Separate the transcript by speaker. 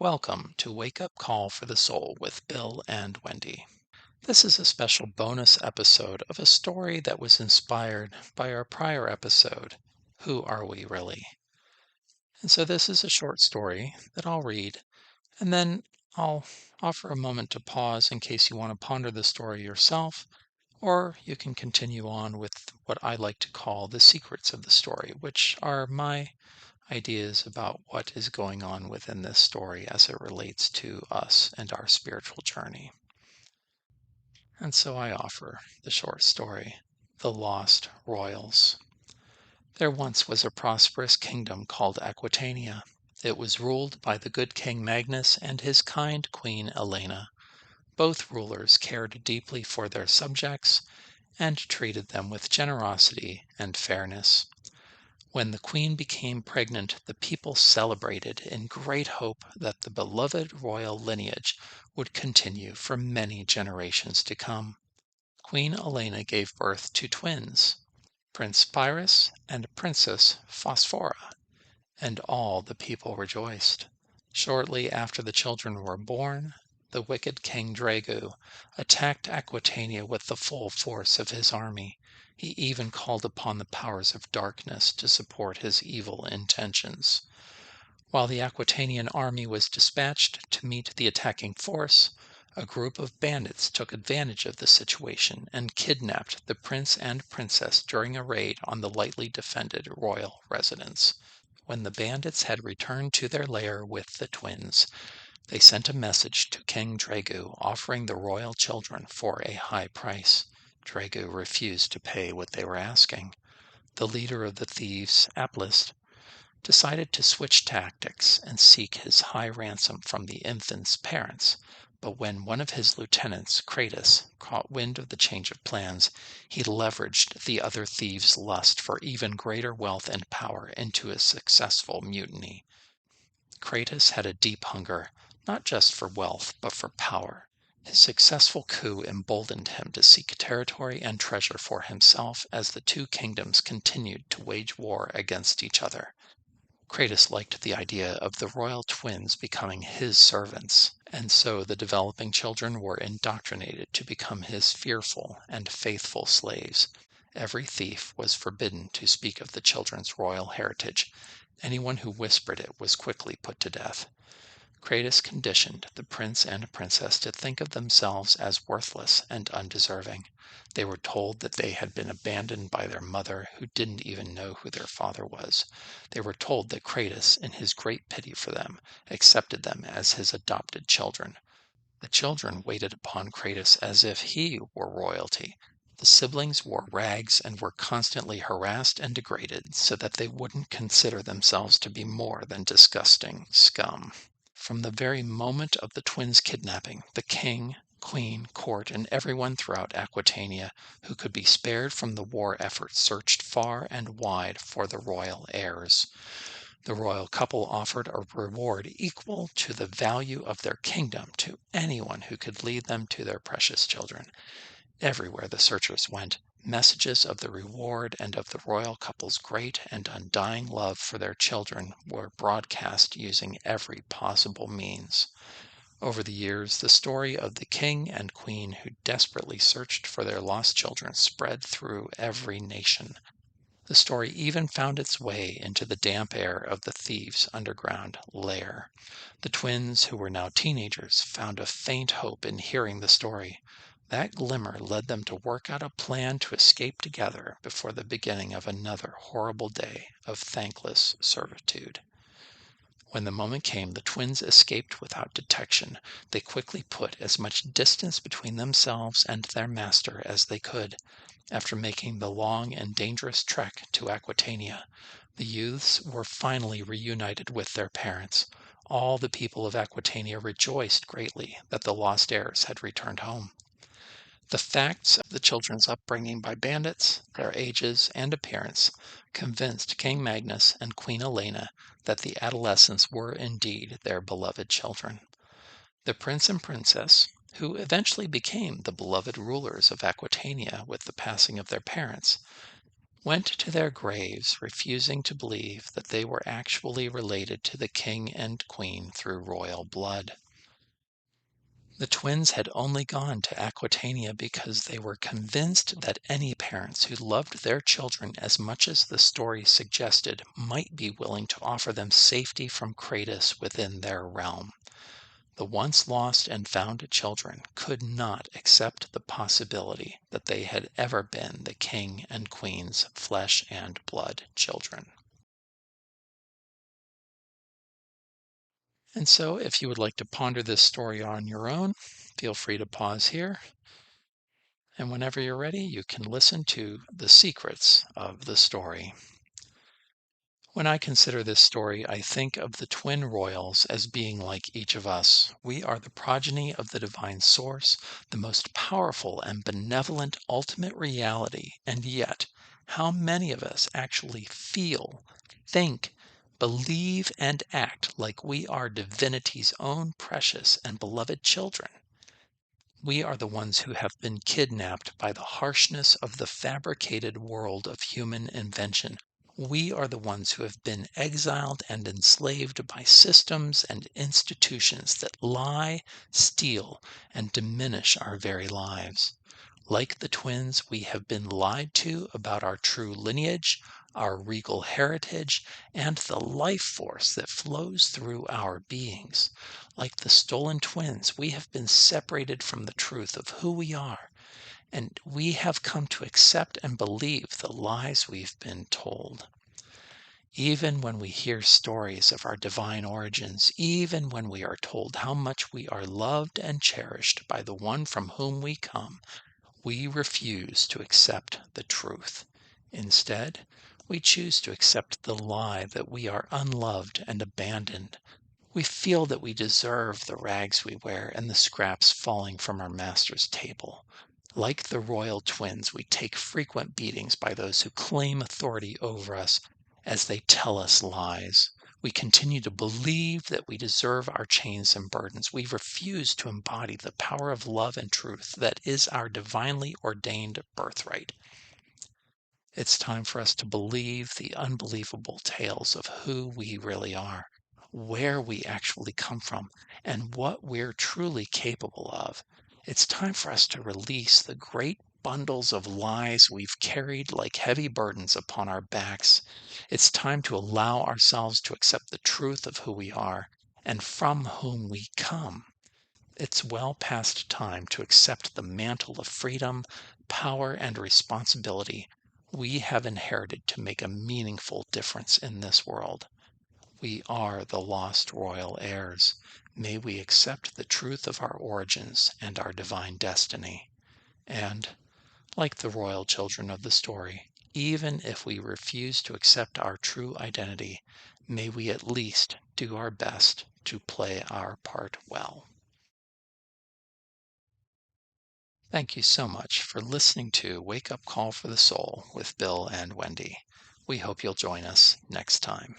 Speaker 1: Welcome to Wake Up Call for the Soul with Bill and Wendy. This is a special bonus episode of a story that was inspired by our prior episode, Who Are We Really? And so this is a short story that I'll read, and then I'll offer a moment to pause in case you want to ponder the story yourself, or you can continue on with what I like to call the secrets of the story, which are my ideas about what is going on within this story as it relates to us and our spiritual journey. And so I offer the short story, The Lost Royals. There once was a prosperous kingdom called Aquitania. It was ruled by the good King Magnus and his kind Queen Elena. Both rulers cared deeply for their subjects and treated them with generosity and fairness. When the queen became pregnant, the people celebrated in great hope that the beloved royal lineage would continue for many generations to come. Queen Elena gave birth to twins, Prince Pyrrhus and Princess Phosphora, and all the people rejoiced. Shortly after the children were born, the wicked King Dragu attacked Aquitania with the full force of his army. He even called upon the powers of darkness to support his evil intentions. While the Aquitanian army was dispatched to meet the attacking force, a group of bandits took advantage of the situation and kidnapped the prince and princess during a raid on the lightly defended royal residence. When the bandits had returned to their lair with the twins, they sent a message to King Dragu offering the royal children for a high price. Dragu refused to pay what they were asking. The leader of the thieves, Aplis, decided to switch tactics and seek his high ransom from the infant's parents. But when one of his lieutenants, Kratos, caught wind of the change of plans, he leveraged the other thieves' lust for even greater wealth and power into a successful mutiny. Kratos had a deep hunger, not just for wealth, but for power. His successful coup emboldened him to seek territory and treasure for himself as the two kingdoms continued to wage war against each other. Kratos liked the idea of the royal twins becoming his servants, and so the developing children were indoctrinated to become his fearful and faithful slaves. Every thief was forbidden to speak of the children's royal heritage. Anyone who whispered it was quickly put to death. Kratos conditioned the prince and princess to think of themselves as worthless and undeserving. They were told that they had been abandoned by their mother, who didn't even know who their father was. They were told that Kratos, in his great pity for them, accepted them as his adopted children. The children waited upon Kratos as if he were royalty. The siblings wore rags and were constantly harassed and degraded so that they wouldn't consider themselves to be more than disgusting scum. From the very moment of the twins' kidnapping, the king, queen, court, and everyone throughout Aquitania who could be spared from the war effort searched far and wide for the royal heirs. The royal couple offered a reward equal to the value of their kingdom to anyone who could lead them to their precious children. Everywhere the searchers went, messages of the reward and of the royal couple's great and undying love for their children were broadcast using every possible means. Over the years, the story of the king and queen who desperately searched for their lost children spread through every nation. The story even found its way into the damp air of the thieves' underground lair. The twins, who were now teenagers, found a faint hope in hearing the story. That glimmer led them to work out a plan to escape together before the beginning of another horrible day of thankless servitude. When the moment came, the twins escaped without detection. They quickly put as much distance between themselves and their master as they could. After making the long and dangerous trek to Aquitania, the youths were finally reunited with their parents. All the people of Aquitania rejoiced greatly that the lost heirs had returned home. The facts of the children's upbringing by bandits, their ages and appearance, convinced King Magnus and Queen Elena that the adolescents were indeed their beloved children. The prince and princess, who eventually became the beloved rulers of Aquitania with the passing of their parents, went to their graves refusing to believe that they were actually related to the king and queen through royal blood. The twins had only gone to Aquitania because they were convinced that any parents who loved their children as much as the story suggested might be willing to offer them safety from Kratos within their realm. The once lost and found children could not accept the possibility that they had ever been the king and queen's flesh and blood children. And so, if you would like to ponder this story on your own, feel free to pause here. And whenever you're ready, you can listen to the secrets of the story. When I consider this story, I think of the twin royals as being like each of us. We are the progeny of the divine source, the most powerful and benevolent ultimate reality. And yet, how many of us actually feel, think, believe, and act like we are divinity's own precious and beloved children? We are the ones who have been kidnapped by the harshness of the fabricated world of human invention. We are the ones who have been exiled and enslaved by systems and institutions that lie, steal, and diminish our very lives. Like the twins, we have been lied to about our true lineage, our regal heritage, and the life force that flows through our beings. Like the stolen twins, we have been separated from the truth of who we are, and we have come to accept and believe the lies we've been told. Even when we hear stories of our divine origins, even when we are told how much we are loved and cherished by the one from whom we come, we refuse to accept the truth. Instead, we choose to accept the lie that we are unloved and abandoned. We feel that we deserve the rags we wear and the scraps falling from our master's table. Like the royal twins, we take frequent beatings by those who claim authority over us as they tell us lies. We continue to believe that we deserve our chains and burdens. We refuse to embody the power of love and truth that is our divinely ordained birthright. It's time for us to believe the unbelievable tales of who we really are, where we actually come from, and what we're truly capable of. It's time for us to release the great bundles of lies we've carried like heavy burdens upon our backs. It's time to allow ourselves to accept the truth of who we are and from whom we come. It's well past time to accept the mantle of freedom, power, and responsibility we have inherited to make a meaningful difference in this world. We are the lost royal heirs. May we accept the truth of our origins and our divine destiny. And, like the royal children of the story, even if we refuse to accept our true identity, may we at least do our best to play our part well. Thank you so much for listening to Wake Up Call for the Soul with Bill and Wendy. We hope you'll join us next time.